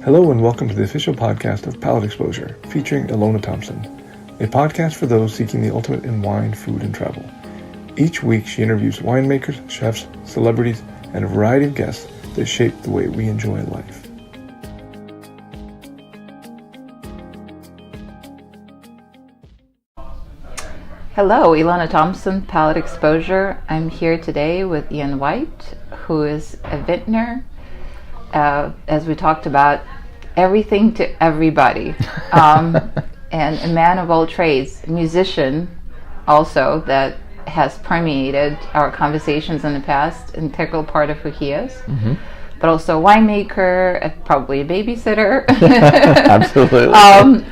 Hello and welcome to the official podcast of Palate Exposure, featuring Ilona Thompson, a podcast for those seeking the ultimate in wine, food, and travel. Each week she interviews winemakers, chefs, celebrities, and a variety of guests that shape the way we enjoy life. Hello, Ilona Thompson, Palate Exposure. I'm here today with Ian White, who is a vintner. As we talked about, everything to everybody, and a man of all trades, a musician also that has permeated our conversations in the past, an integral part of who he is, but also a winemaker, probably a babysitter, Absolutely,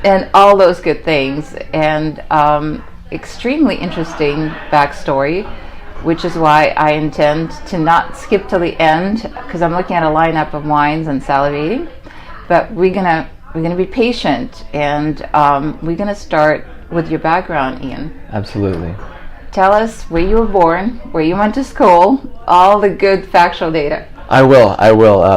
and all those good things, and extremely interesting backstory, which is why I intend to not skip till the end, because I'm looking at a lineup of wines and salivating. But we're gonna be patient, and we're gonna start with your background, Ian. absolutely. Tell us where you were born, where you went to school, all the good factual data. I will.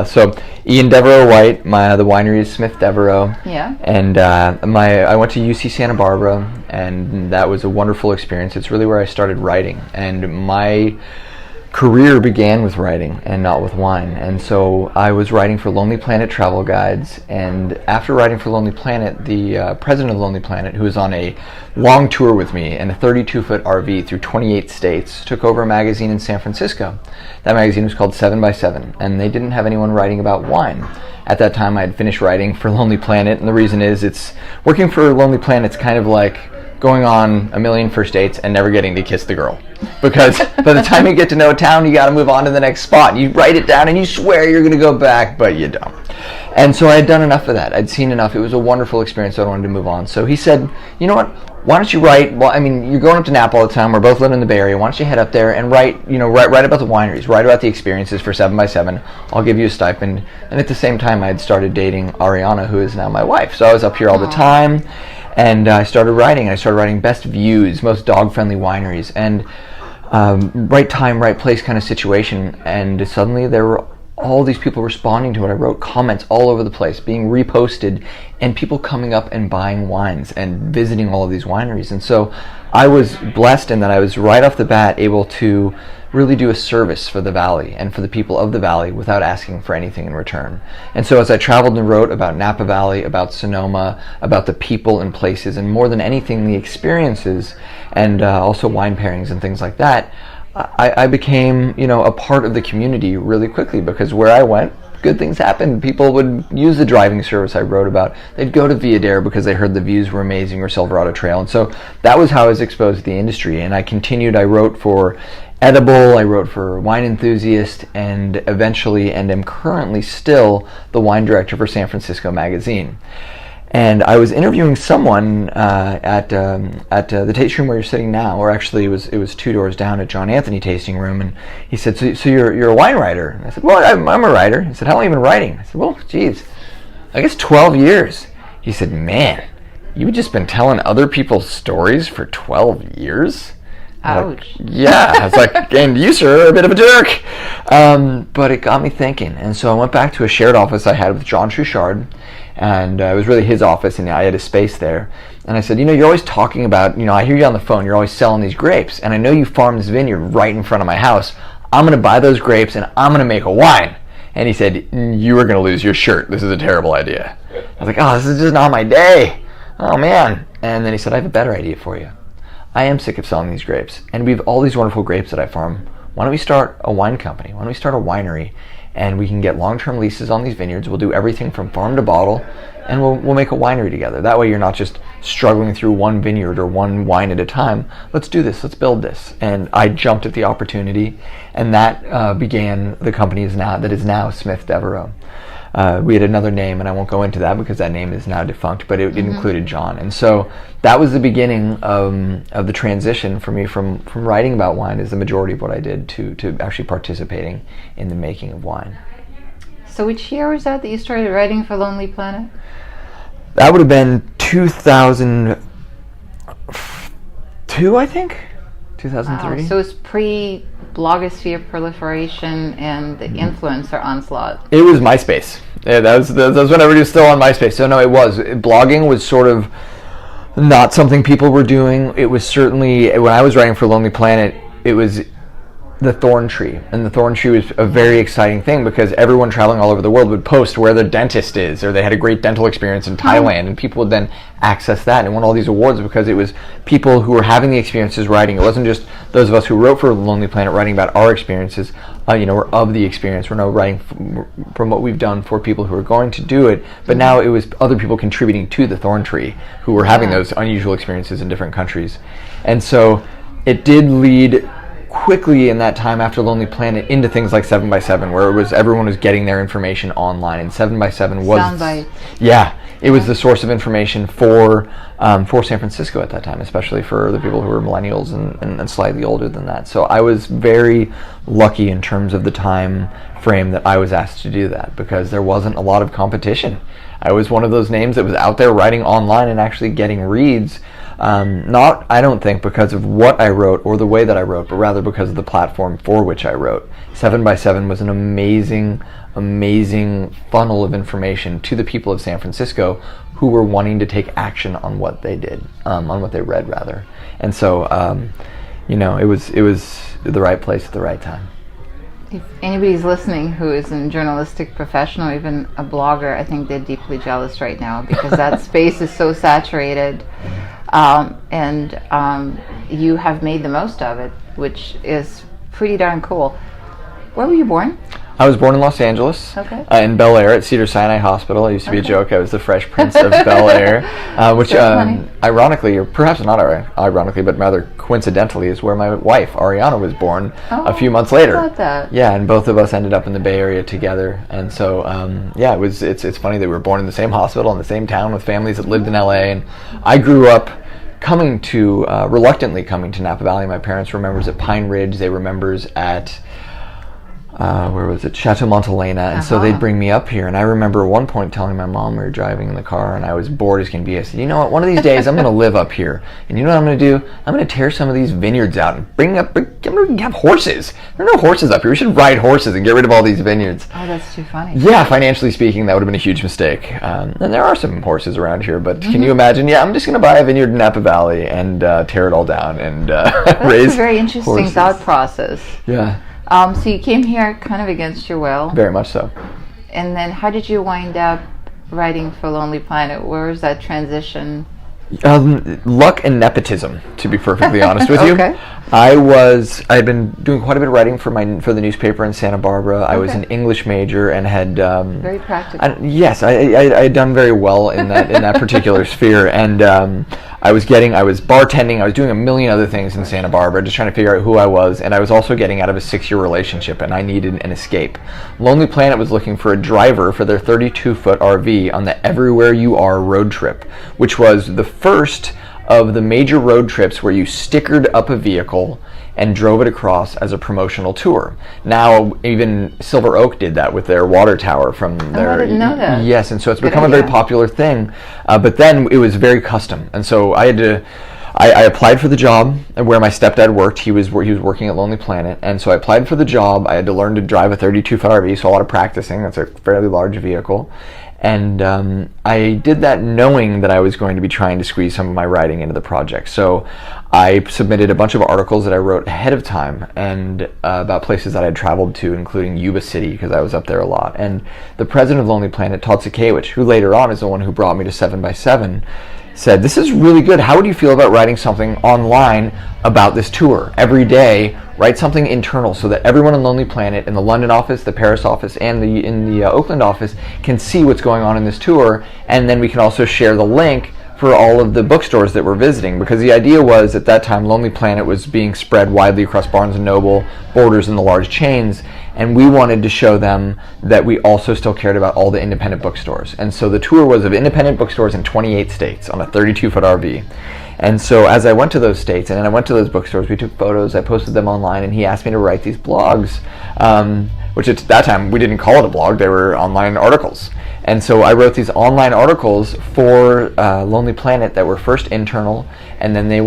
So Ian Devereaux White, the winery is Smith Devereaux. Yeah. And I went to UC Santa Barbara, and that was a wonderful experience. It's really where I started writing, and my career began with writing and not with wine. And so I was writing for Lonely Planet travel guides, and after writing for Lonely Planet, the president of Lonely Planet, who was on a long tour with me in a 32-foot RV through 28 states, took over a magazine in San Francisco. That magazine was called 7x7, and they didn't have anyone writing about wine. At that time, I had finished writing for Lonely Planet, and the reason is it's working for Lonely Planet's kind of like going on a million first dates and never getting to kiss the girl. Because by the time you get to know a town, you got to move on to the next spot. You write it down and you swear you're going to go back, but you don't. And so I had done enough of that. I'd seen enough. It was a wonderful experience, so I wanted to move on. So he said, you know what, why don't you write, well, I mean, you're going up to Napa all the time. We're both living in the Bay Area. Why don't you head up there and write about the wineries, write about the experiences for 7x7. I'll give you a stipend. And at the same time, I had started dating Ariana, who is now my wife. So I was up here all the time. And I started writing. I started writing best views, most dog-friendly wineries, and right time, right place kind of situation. And suddenly there were all these people responding to it. I wrote comments all over the place, being reposted, and people coming up and buying wines and visiting all of these wineries. And so I was blessed in that I was right off the bat able to really do a service for the valley and for the people of the valley without asking for anything in return. And so as I traveled and wrote about Napa Valley, about Sonoma, about the people and places, and more than anything, the experiences, and also wine pairings and things like that, I became, a part of the community really quickly, because where I went, good things happened. People would use the driving service I wrote about. They'd go to Villa Dare because they heard the views were amazing, or Silverado Trail. And so that was how I was exposed to the industry. And I continued. I wrote for Edible, I wrote for Wine Enthusiast, and eventually, and am currently still, the wine director for San Francisco Magazine. And I was interviewing someone at the tasting room where you're sitting now, or actually it was 2 doors down at John Anthony Tasting Room, and he said, so you're a wine writer? And I said, well, I'm a writer. He said, how long have you been writing? I said, well, geez, I guess 12 years. He said, man, you've just been telling other people's stories for 12 years? Ouch. Yeah, I was like, and you, sir, are a bit of a jerk. But it got me thinking. And so I went back to a shared office I had with John Trouchard, and it was really his office, and I had a space there. And I said, you're always talking about, I hear you on the phone, you're always selling these grapes, and I know you farm this vineyard right in front of my house. I'm going to buy those grapes, and I'm going to make a wine. And he said, you are going to lose your shirt. This is a terrible idea. I was like, oh, this is just not my day. Oh, man. And then he said, I have a better idea for you. I am sick of selling these grapes, and we have all these wonderful grapes that I farm. Why don't we start a wine company? Why don't we start a winery, and we can get long-term leases on these vineyards. We'll do everything from farm to bottle, and we'll make a winery together. That way you're not just struggling through one vineyard or one wine at a time. Let's do this. Let's build this. And I jumped at the opportunity, and that began the company that is now Smith Devereaux. We had another name, and I won't go into that because that name is now defunct, but it included John. And so that was the beginning of the transition for me from writing about wine, is the majority of what I did, to actually participating in the making of wine. So which year was that you started writing for Lonely Planet? That would have been 2002, I think. 2003. Wow. So it's pre-blogosphere proliferation and the influencer onslaught. It was MySpace. Yeah, that was when everybody was still on MySpace. So no, blogging was sort of not something people were doing. It was certainly, when I was writing for Lonely Planet, it was the thorn tree, and the thorn tree was a very exciting thing because everyone traveling all over the world would post where their dentist is, or they had a great dental experience in Thailand, and people would then access that and won all these awards because it was people who were having the experiences writing. It wasn't just those of us who wrote for Lonely Planet writing about our experiences. We're of the experience. We're now writing from what we've done for people who are going to do it, but now it was other people contributing to the thorn tree who were having those unusual experiences in different countries. And so it did lead quickly in that time after Lonely Planet into things like 7x7, where everyone was getting their information online, and 7x7 was Soundbite. It was the source of information for San Francisco at that time, especially for the people who were millennials and slightly older than that. So I was very lucky in terms of the time frame that I was asked to do that, because there wasn't a lot of competition. I was one of those names that was out there writing online and actually getting reads. Not, I don't think, because of what I wrote or the way that I wrote, but rather because of the platform for which I wrote. 7x7 was an amazing funnel of information to the people of San Francisco who were wanting to take action on what they did, on what they read, rather. And so, it was the right place at the right time. If anybody's listening who is a journalistic professional, even a blogger, I think they're deeply jealous right now, because that space is so saturated. And you have made the most of it, which is pretty darn cool. Where were you born? I was born in Los Angeles, in Bel Air at Cedars-Sinai Hospital. It used to be a joke. I was the Fresh Prince of Bel Air, which ironically, or perhaps not ironically, but rather coincidentally, is where my wife, Ariana, was born a few months later. How about that? Yeah, and both of us ended up in the Bay Area together. And so, it's funny that we were born in the same hospital in the same town with families that lived in LA. And I grew up reluctantly coming to Napa Valley. My parents were members at Pine Ridge. They were members at Chateau Montelena, and so they'd bring me up here. And I remember at one point telling my mom, we were driving in the car, and I was bored as can be. I said, you know what, one of these days I'm going to live up here, and you know what I'm going to do? I'm going to tear some of these vineyards out and I'm going to have horses. There are no horses up here. We should ride horses and get rid of all these vineyards. Oh, that's too funny. Yeah, financially speaking, that would have been a huge mistake. And there are some horses around here, but can you imagine? Yeah, I'm just going to buy a vineyard in Napa Valley and tear it all down and raise That's a very interesting horses. thought process. Yeah. So you came here kind of against your will. Very much so. And then how did you wind up writing for Lonely Planet? Where was that transition? Luck and nepotism, to be perfectly honest with you. Okay. I had been doing quite a bit of writing for the newspaper in Santa Barbara. I was an English major and had very practical. Yes, I had done very well in that particular sphere, and I was bartending. I was doing a million other things in Santa Barbara, just trying to figure out who I was, and I was also getting out of a 6-year relationship, and I needed an escape. Lonely Planet was looking for a driver for their 32-foot RV on the Everywhere You Are road trip, which was the first of the major road trips where you stickered up a vehicle and drove it across as a promotional tour. Now, even Silver Oak did that with their water tower from their... I didn't know that. Yes, and so it's become a very popular thing. But then it was very custom, and so I applied for the job where my stepdad worked. He was working at Lonely Planet, and so I applied for the job. I had to learn to drive a 32-foot RV, so a lot of practicing. That's a fairly large vehicle. And I did that knowing that I was going to be trying to squeeze some of my writing into the project. So I submitted a bunch of articles that I wrote ahead of time and about places that I'd traveled to, including Yuba City, because I was up there a lot. And the president of Lonely Planet, Todd Sakewicz, who later on is the one who brought me to 7x7, said, this is really good. How would you feel about writing something online about this tour? Every day, write something internal so that everyone in Lonely Planet, in the London office, the Paris office, and in the Oakland office can see what's going on in this tour, and then we can also share the link for all of the bookstores that we're visiting, because the idea was at that time Lonely Planet was being spread widely across Barnes & Noble, Borders, and the large chains, and we wanted to show them that we also still cared about all the independent bookstores. And so the tour was of independent bookstores in 28 states on a 32-foot RV. And so as I went to those states and then I went to those bookstores, we took photos, I posted them online, and he asked me to write these blogs, which at that time we didn't call it a blog, they were online articles. And so I wrote these online articles for Lonely Planet that were first internal, and then they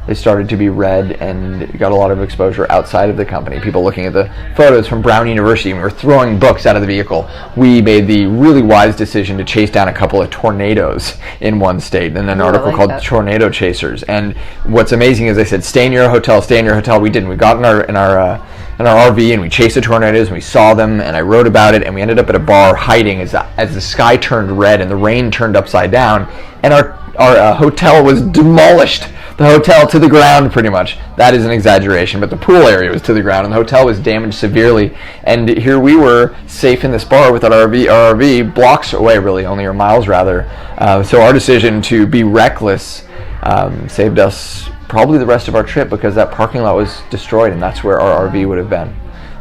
they started to be read and got a lot of exposure outside of the company. People looking at the photos from Brown University, and we were throwing books out of the vehicle. We made the really wise decision to chase down a couple of tornadoes in one state in an article called Tornado Chasers. And what's amazing is they said, stay near a hotel, stay near a hotel. We didn't. We got in our RV and we chased the tornadoes and we saw them, and I wrote about it, and we ended up at a bar hiding as the sky turned red and the rain turned upside down, and our hotel was demolished. The hotel to the ground, pretty much. That is an exaggeration, but the pool area was to the ground and the hotel was damaged severely. And here we were, safe in this bar with our RV blocks away, really, only, or miles rather. So our decision to be reckless saved us probably the rest of our trip, because that parking lot was destroyed and that's where our RV would have been.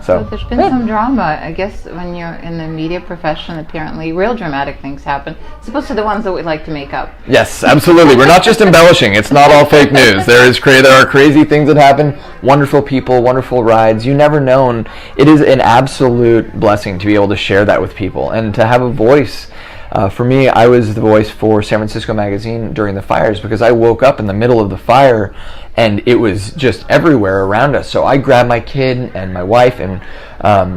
So there's been some drama, I guess, when you're in the media profession. Apparently real dramatic things happen, as opposed to the ones that we like to make up. Yes, absolutely. We're not just embellishing. It's not all fake news. There are crazy things that happen, wonderful people, wonderful rides. You never know. It is an absolute blessing to be able to share that with people and to have a voice. For me, I was the voice for San Francisco Magazine during the fires, because I woke up in the middle of the fire and it was just everywhere around us. So I grabbed my kid and my wife, and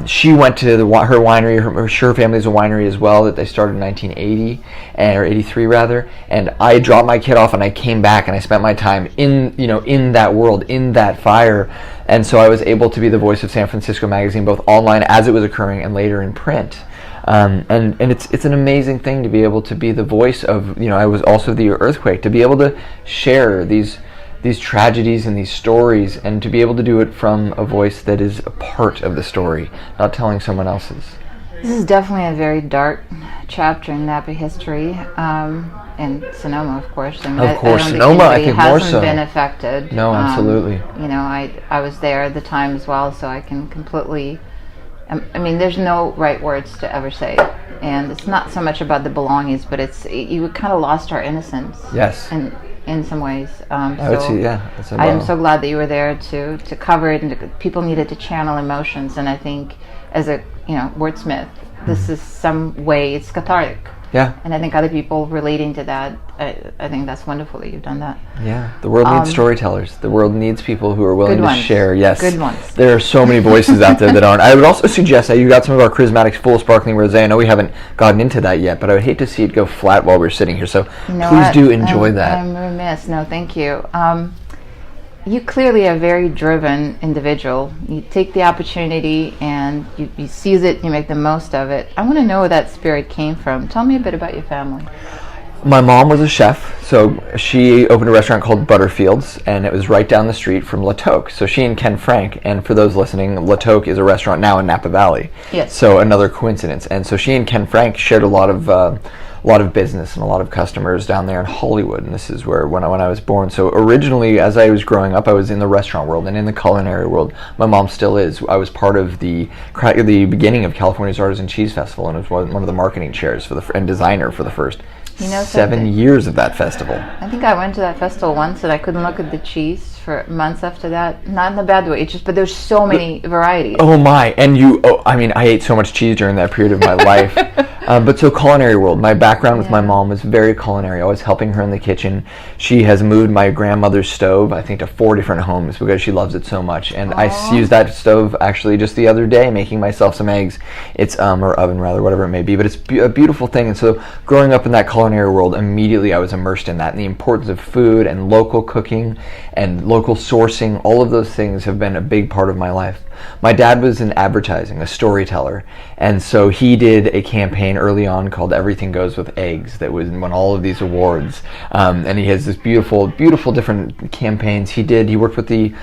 she went to her winery. Her family's a winery as well that they started in 1980 or 83 rather. And I dropped my kid off and I came back and I spent my time in that world, in that fire. And so I was able to be the voice of San Francisco Magazine, both online as it was occurring and later in print. And it's an amazing thing to be able to be the voice of, I was also the earthquake, to be able to share these tragedies and these stories, and to be able to do it from a voice that is a part of the story, not telling someone else's. This is definitely a very dark chapter in Napa history, and Sonoma, of course. Sonoma, I think more so. Hasn't been affected. No, absolutely. I was there at the time as well, so I can completely. There's no right words to ever say, and it's not so much about the belongings, but you kind of lost our innocence. Yes. In some ways. I would say, yeah. I am so glad that you were there to cover it, and people needed to channel emotions, and I think as a wordsmith, this is some way it's cathartic. Yeah. And I think other people relating to that, I think that's wonderful that you've done that. Yeah. The world needs storytellers. The world needs people who are willing to share. Yes. Good ones. There are so many voices out there that aren't. I would also suggest that you got some of our charismatic full sparkling rosé. I know we haven't gotten into that yet, but I would hate to see it go flat while we're sitting here. So please do enjoy that. I'm remiss. No, thank you. You clearly are a very driven individual. You take the opportunity and you seize it, you make the most of it. I want to know where that spirit came from. Tell me a bit about your family. My mom was a chef, so she opened a restaurant called Butterfield's, and it was right down the street from La Toque. So she and Ken Frank, and for those listening, La Toque is a restaurant now in Napa Valley. Yes. So another coincidence. And so she and Ken Frank shared a lot of business and a lot of customers down there in Hollywood, and this is where when I was born. So originally, as I was growing up, I was in the restaurant world and in the culinary world. My mom still is. I was part of the beginning of California's Artisan Cheese Festival, and was one of the marketing chairs and designer for the first 7 years of that festival. I think I went to that festival once and I couldn't look at the cheese for months after that. Not in a bad way, but there's so many varieties. Oh my, and I ate so much cheese during that period of my life. But so culinary world, my background with my mom was very culinary. I was helping her in the kitchen. She has moved my grandmother's stove, I think, to 4 different homes because she loves it so much. And I used that stove actually just the other day, making myself some eggs. It's, or oven rather, whatever it may be. But it's a beautiful thing. And so growing up in that culinary world, immediately I was immersed in that. And the importance of food and local cooking and local sourcing, all of those things have been a big part of my life. My dad was in advertising, a storyteller, and so he did a campaign early on called Everything Goes with Eggs that won all of these awards, and he has this beautiful different campaigns. He worked with the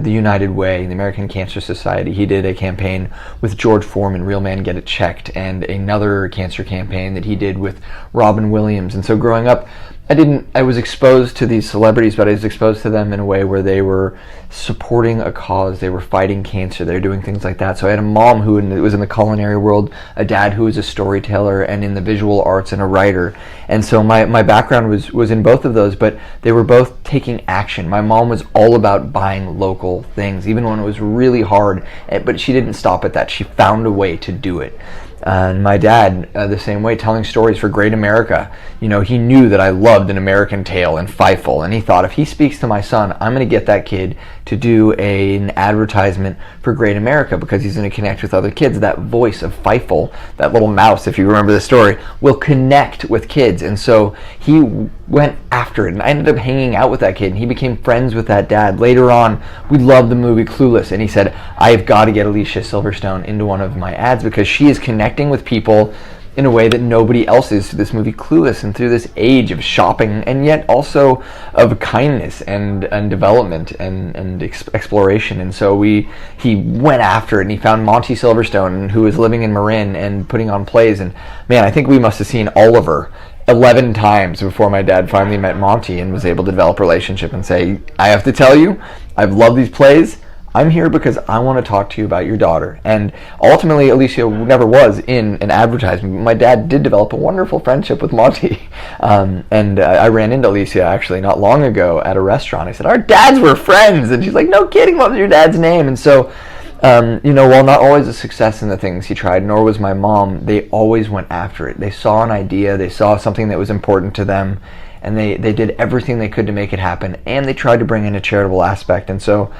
United Way, the American Cancer Society. He did a campaign with George Foreman, Real Man Get It Checked, and another cancer campaign that he did with Robin Williams. And so growing up, I was exposed to these celebrities, but I was exposed to them in a way where they were supporting a cause, they were fighting cancer, they were doing things like that. So I had a mom who was in the culinary world, a dad who was a storyteller and in the visual arts and a writer. And so my background was in both of those, but they were both taking action. My mom was all about buying local things, even when it was really hard, but she didn't stop at that. She found a way to do it. And my dad, the same way, telling stories for Great America. You know, he knew that I loved An American Tale and Fievel, and he thought, if he speaks to my son, I'm going to get that kid to do an advertisement for Great America because he's going to connect with other kids. That voice of Fievel, that little mouse, if you remember the story, will connect with kids. And so he went after it, and I ended up hanging out with that kid, and he became friends with that dad. Later on, we loved the movie Clueless, and he said, I've got to get Alicia Silverstone into one of my ads because she is connecting with people in a way that nobody else is through this movie Clueless, and through this age of shopping, and yet also of kindness and development and exploration. And so he went after it, and he found Monty Silverstone, who was living in Marin and putting on plays. And man, I think we must have seen Oliver 11 times before my dad finally met Monty and was able to develop a relationship and say, I have to tell you, I've loved these plays. I'm here because I want to talk to you about your daughter. And ultimately, Alicia never was in an advertisement. My dad did develop a wonderful friendship with Monty. I ran into Alicia actually not long ago at a restaurant. I said, our dads were friends. And she's like, no kidding, what was your dad's name? And so, while not always a success in the things he tried, nor was my mom, they always went after it. They saw an idea, they saw something that was important to them, and they did everything they could to make it happen. And they tried to bring in a charitable aspect. And so,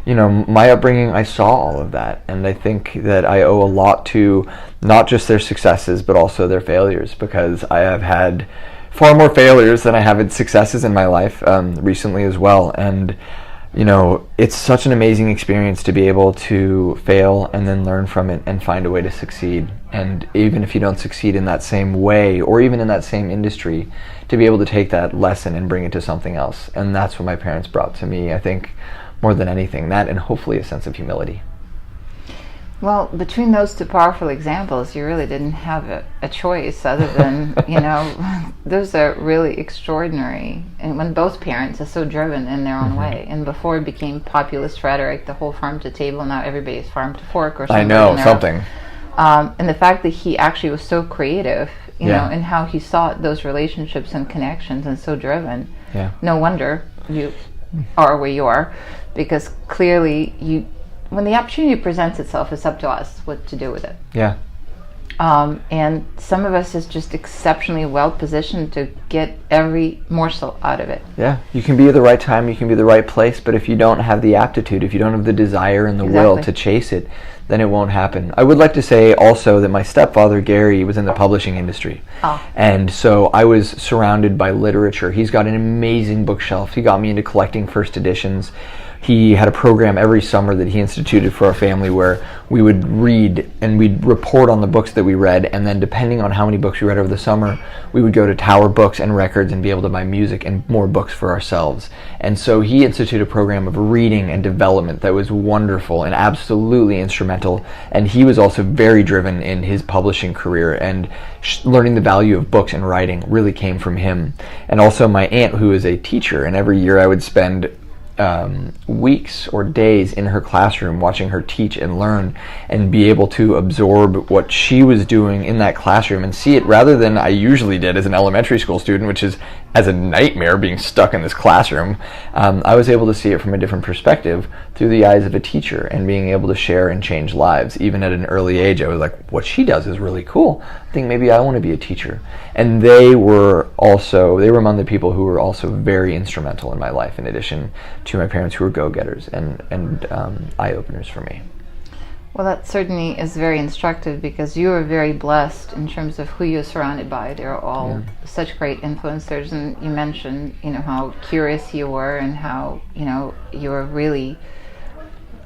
my upbringing, I saw all of that, and I think that I owe a lot to not just their successes, but also their failures, because I have had far more failures than I have had successes in my life recently as well. And, it's such an amazing experience to be able to fail and then learn from it and find a way to succeed. And even if you don't succeed in that same way, or even in that same industry, to be able to take that lesson and bring it to something else. And that's what my parents brought to me, I think, more than anything, that and hopefully a sense of humility. Well, between those two powerful examples, you really didn't have a choice other than, those are really extraordinary. And when both parents are so driven in their own way, and before it became populist rhetoric, the whole farm to table, now everybody's farm to fork or something. I know, something. And the fact that he actually was so creative, you know, in how he sought those relationships and connections, and so driven. Yeah. No wonder you are where you are, because clearly when the opportunity presents itself, it's up to us what to do with it. Yeah. And some of us is just exceptionally well positioned to get every morsel out of it. Yeah, you can be at the right time, you can be at the right place, but if you don't have the aptitude, if you don't have the desire and the will to chase it, then it won't happen. I would like to say also that my stepfather, Gary, was in the publishing industry. And so I was surrounded by literature. He's got an amazing bookshelf. He got me into collecting first editions. He had a program every summer that he instituted for our family where we would read and we'd report on the books that we read, and then depending on how many books we read over the summer, we would go to Tower Books and Records and be able to buy music and more books for ourselves. And so he instituted a program of reading and development that was wonderful and absolutely instrumental. And he was also very driven in his publishing career, and learning the value of books and writing really came from him. And also my aunt, who is a teacher, and every year I would spend weeks or days in her classroom watching her teach and learn, and be able to absorb what she was doing in that classroom and see it rather than I usually did as an elementary school student, which is as a nightmare being stuck in this classroom. I was able to see it from a different perspective through the eyes of a teacher, and being able to share and change lives. Even at an early age, I was like, what she does is really cool. I think maybe I want to be a teacher. And they were among the people who were also very instrumental in my life, in addition to my parents, who were go-getters and eye-openers for me. Well, that certainly is very instructive, because you are very blessed in terms of who you're surrounded by. They're all such great influencers, and you mentioned, how curious you were, and how, you were really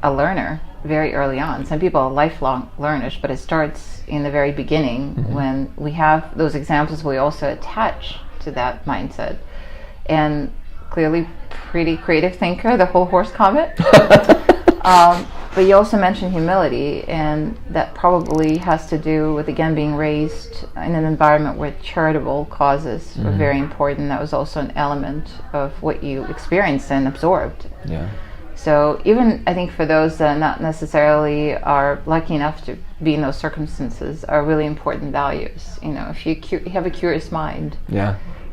a learner very early on. Some people are lifelong learners, but it starts in the very beginning when we have those examples. We also attach to that mindset, and clearly pretty creative thinker, the whole horse comment. But you also mentioned humility, and that probably has to do with, again, being raised in an environment where charitable causes were very important. That was also an element of what you experienced and absorbed. Yeah. So even, I think, for those that not necessarily are lucky enough to be in those circumstances, are really important values. If you have a curious mind,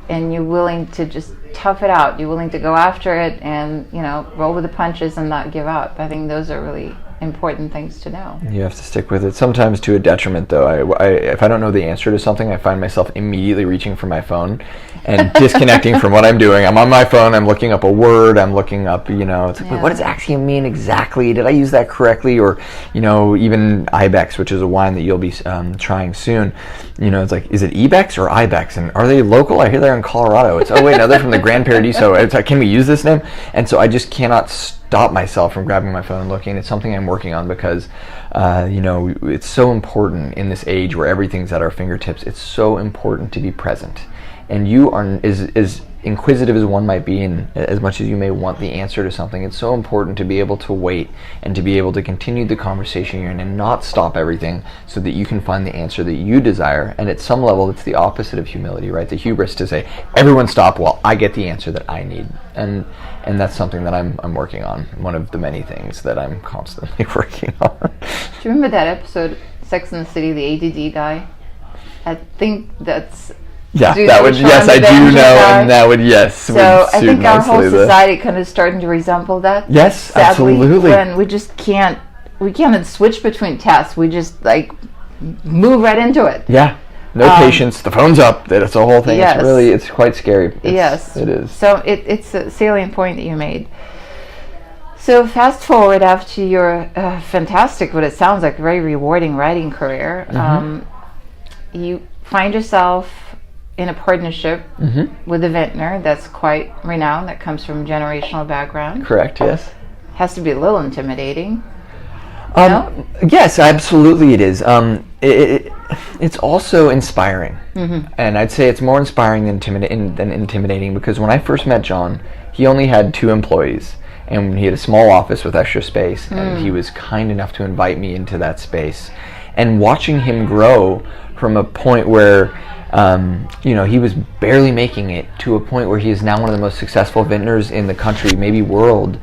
and you're willing to just tough it out, you're willing to go after it and, roll with the punches and not give up. I think those are really important things to know. You have to stick with it. Sometimes to a detriment, though. If I don't know the answer to something, I find myself immediately reaching for my phone and disconnecting from what I'm doing. I'm on my phone. I'm looking up a word. I'm looking up, it's like, what does axiom mean exactly? Did I use that correctly? Or, even Ibex, which is a wine that you'll be trying soon. It's like, is it Ibex or Ibex? And are they local? I hear they're in Colorado. It's, oh, wait, no, they're from the Grand Paradiso. It's like, can we use this name? And so I just cannot stop myself from grabbing my phone and looking. It's something I'm working on because, it's so important in this age where everything's at our fingertips. It's so important to be present. And you are as inquisitive as one might be, and as much as you may want the answer to something, it's so important to be able to wait and to be able to continue the conversation you're in and not stop everything so that you can find the answer that you desire. And at some level, it's the opposite of humility, right? The hubris to say, everyone stop while I get the answer that I need. And that's something that I'm working on. One of the many things that I'm constantly working on. Do you remember that episode, Sex and the City, the ADD guy? I think that's... Yeah, that would, yes, I do know, and that would, yes. So I think our whole society kind of starting to resemble that. Yes, sadly, absolutely. When we just can't switch between tasks. We just move right into it. Yeah, no patience. The phone's up. That's the whole thing. Yes. It's quite scary. Yes, it is. So it's a salient point that you made. So fast forward after your fantastic, what it sounds like, very rewarding writing career, you find yourself in a partnership with a vintner that's quite renowned, that comes from a generational background. Correct, yes. Has to be a little intimidating. Yes, absolutely it is. It's also inspiring. And I'd say it's more inspiring than intimidating, because when I first met John, he only had 2 employees. And he had a small office with extra space, and he was kind enough to invite me into that space. And watching him grow from a point where he was barely making it to a point where he is now one of the most successful vintners in the country, maybe world.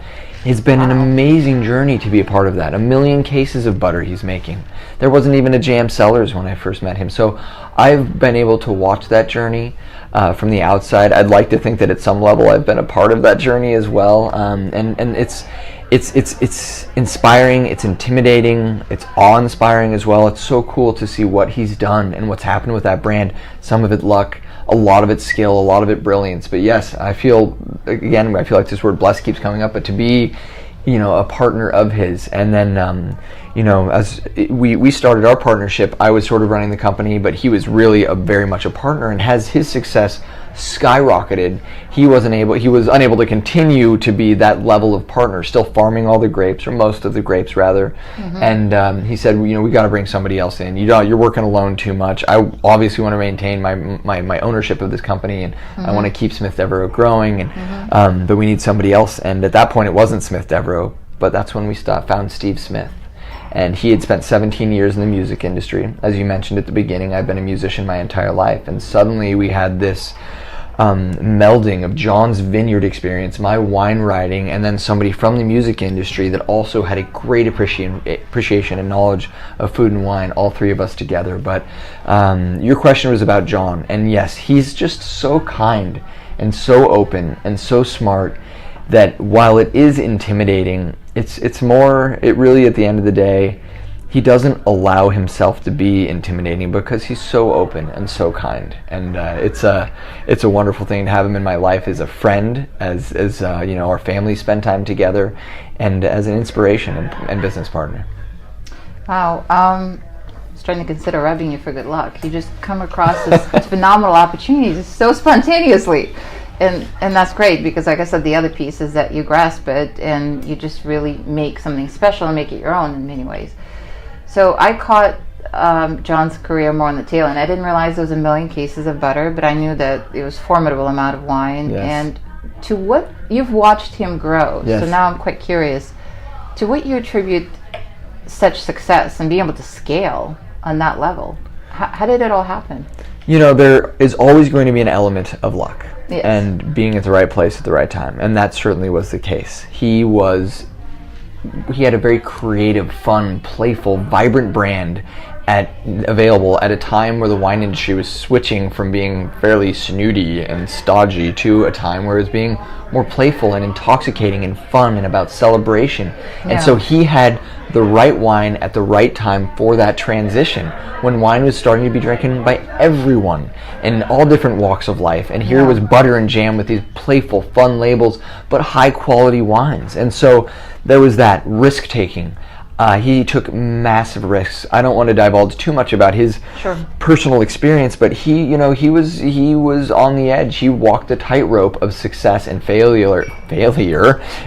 It's been an amazing journey to be a part of that. 1 million cases of butter he's making. There wasn't even a Jam Cellars when I first met him. So I've been able to watch that journey from the outside. I'd like to think that at some level I've been a part of that journey as well. And it's inspiring, it's intimidating, it's awe-inspiring as well. It's so cool to see what he's done and what's happened with that brand. Some of it luck, a lot of it skill, a lot of it brilliance. But yes, I feel like this word blessed keeps coming up, but to be, a partner of his. And then, as we started our partnership, I was sort of running the company, but he was really very much a partner, and as his success skyrocketed, he was unable to continue to be that level of partner, still farming all the grapes, or most of the grapes rather. And he said, we got to bring somebody else in. You're working alone too much. I obviously want to maintain my ownership of this company, and I want to keep Smith Devereaux growing, and but we need somebody else. And at that point, it wasn't Smith Devereaux, but that's when we found Steve Smith. And he had spent 17 years in the music industry. As you mentioned at the beginning, I've been a musician my entire life, and suddenly we had this melding of John's vineyard experience, my wine writing, and then somebody from the music industry that also had a great appreciation and knowledge of food and wine, all 3 of us together. But your question was about John, and yes, he's just so kind and so open and so smart that while it is intimidating, it really, at the end of the day, he doesn't allow himself to be intimidating because he's so open and so kind. And it's a wonderful thing to have him in my life as a friend, as our family spend time together, and as an inspiration and business partner. Wow. I was trying to consider rubbing you for good luck. You just come across this phenomenal opportunities so spontaneously. And that's great, because like I said, the other piece is that you grasp it and you just really make something special and make it your own in many ways. So I caught John's career more on the tail end. I didn't realize there was 1 million cases of butter, but I knew that it was a formidable amount of wine. Yes. And to what you've watched him grow. Yes. So now I'm quite curious, to what you attribute such success and being able to scale on that level. How did it all happen? There is always going to be an element of luck. Yes. And being at the right place at the right time, and that certainly was the case. He had a very creative, fun, playful, vibrant brand, available at a time where the wine industry was switching from being fairly snooty and stodgy to a time where it was being more playful and intoxicating and fun and about celebration. And so he had the right wine at the right time for that transition, when wine was starting to be drinking by everyone in all different walks of life. And here was butter and jam with these playful, fun labels, but high quality wines. And so there was that risk taking. He took massive risks. I don't want to divulge too much about his personal experience, but he was on the edge. He walked the tightrope of success and failure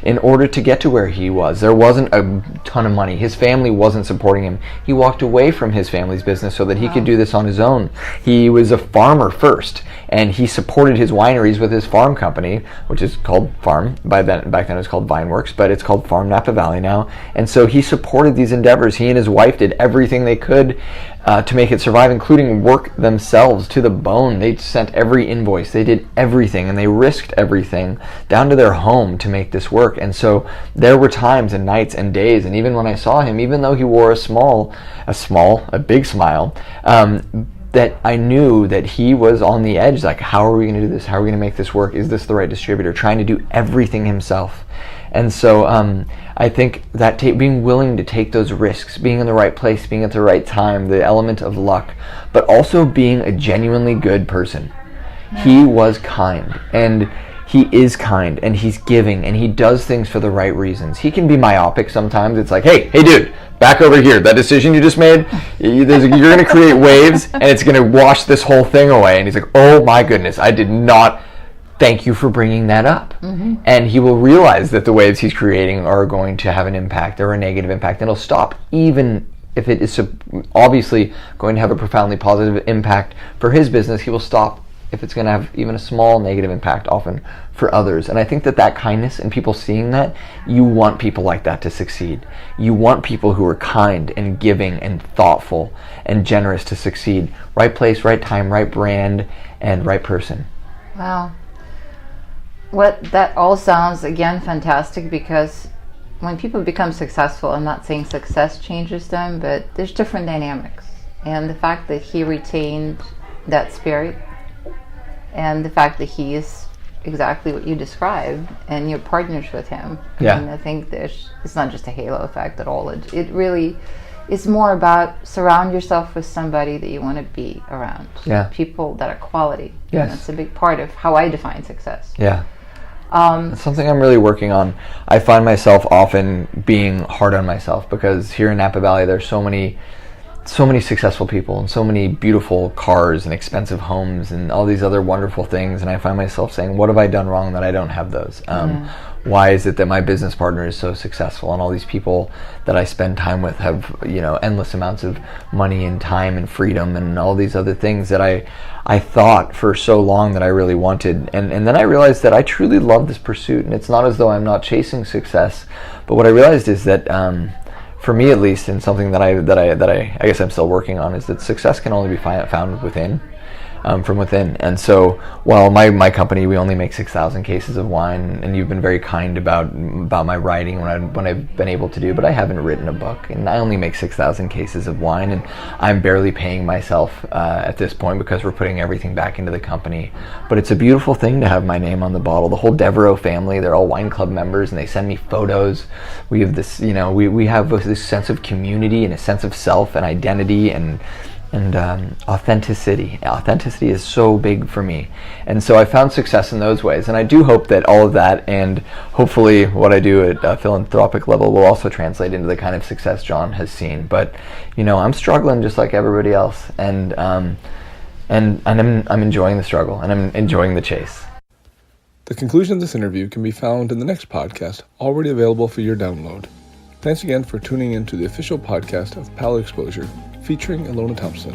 in order to get to where he was. There wasn't a ton of money. His family wasn't supporting him. He walked away from his family's business so that he could do this on his own. He was a farmer first, and he supported his wineries with his farm company, which is called Farm. Back then it was called Vineworks, but it's called Farm Napa Valley now. And so he supported these endeavors. He and his wife did everything they could to make it survive, including work themselves to the bone. They sent every invoice. They did everything, and they risked everything down to their home to make this work. And so there were times and nights and days, and even when I saw him, even though he wore a big smile, that I knew that he was on the edge. Like, how are we going to do this? How are we going to make this work? Is this the right distributor? Trying to do everything himself. And so I think that being willing to take those risks, being in the right place, being at the right time, the element of luck, but also being a genuinely good person. He was kind, and he is kind, and he's giving, and he does things for the right reasons. He can be myopic sometimes. It's like, hey dude, back over here. That decision you just made, you're going to create waves, and it's going to wash this whole thing away. And he's like, oh my goodness, I did not thank you for bringing that up. And he will realize that the waves he's creating are going to have an impact or a negative impact, and he'll stop, even if it is obviously going to have a profoundly positive impact for his business. He will stop if it's going to have even a small negative impact often for others. And I think that kindness and people seeing that, you want people like that to succeed. You want people who are kind and giving and thoughtful and generous to succeed. Right place, right time, right brand, and right person. Wow. That all sounds, again, fantastic, because when people become successful, I'm not saying success changes them, but there's different dynamics. And the fact that he retained that spirit, and the fact that he is exactly what you described, and you're partners with him. And I think it's not just a halo effect at all. It really is more about surround yourself with somebody that you want to be around. People that are quality. And that's a big part of how I define success. It's something I'm really working on. I find myself often being hard on myself, because here in Napa Valley there's so many successful people and so many beautiful cars and expensive homes and all these other wonderful things, and I find myself saying, what have I done wrong that I don't have those? Why is it that my business partner is so successful, and all these people that I spend time with have endless amounts of money and time and freedom and all these other things that I thought for so long that I really wanted, and then I realized that I truly love this pursuit. And it's not as though I'm not chasing success, but what I realized is that for me at least, and something that I guess I'm still working on, is that success can only be found within. From within. And so while my company, we only make 6,000 cases of wine, and you've been very kind about my writing when I've been able to do, but I haven't written a book, and I only make 6,000 cases of wine, and I'm barely paying myself at this point, because we're putting everything back into the company. But it's a beautiful thing to have my name on the bottle. The whole Devereaux family, they're all wine club members, and they send me photos. We have this, we have this sense of community and a sense of self and identity and authenticity. Authenticity is so big for me, and so I found success in those ways. And I do hope that all of that, and hopefully what I do at a philanthropic level, will also translate into the kind of success John has seen. But I'm struggling just like everybody else, and I'm enjoying the struggle, and I'm enjoying the chase. The conclusion of this interview can be found in the next podcast, already available for your download. Thanks again for tuning in to the official podcast of Palate Exposure, featuring Ilona Thompson.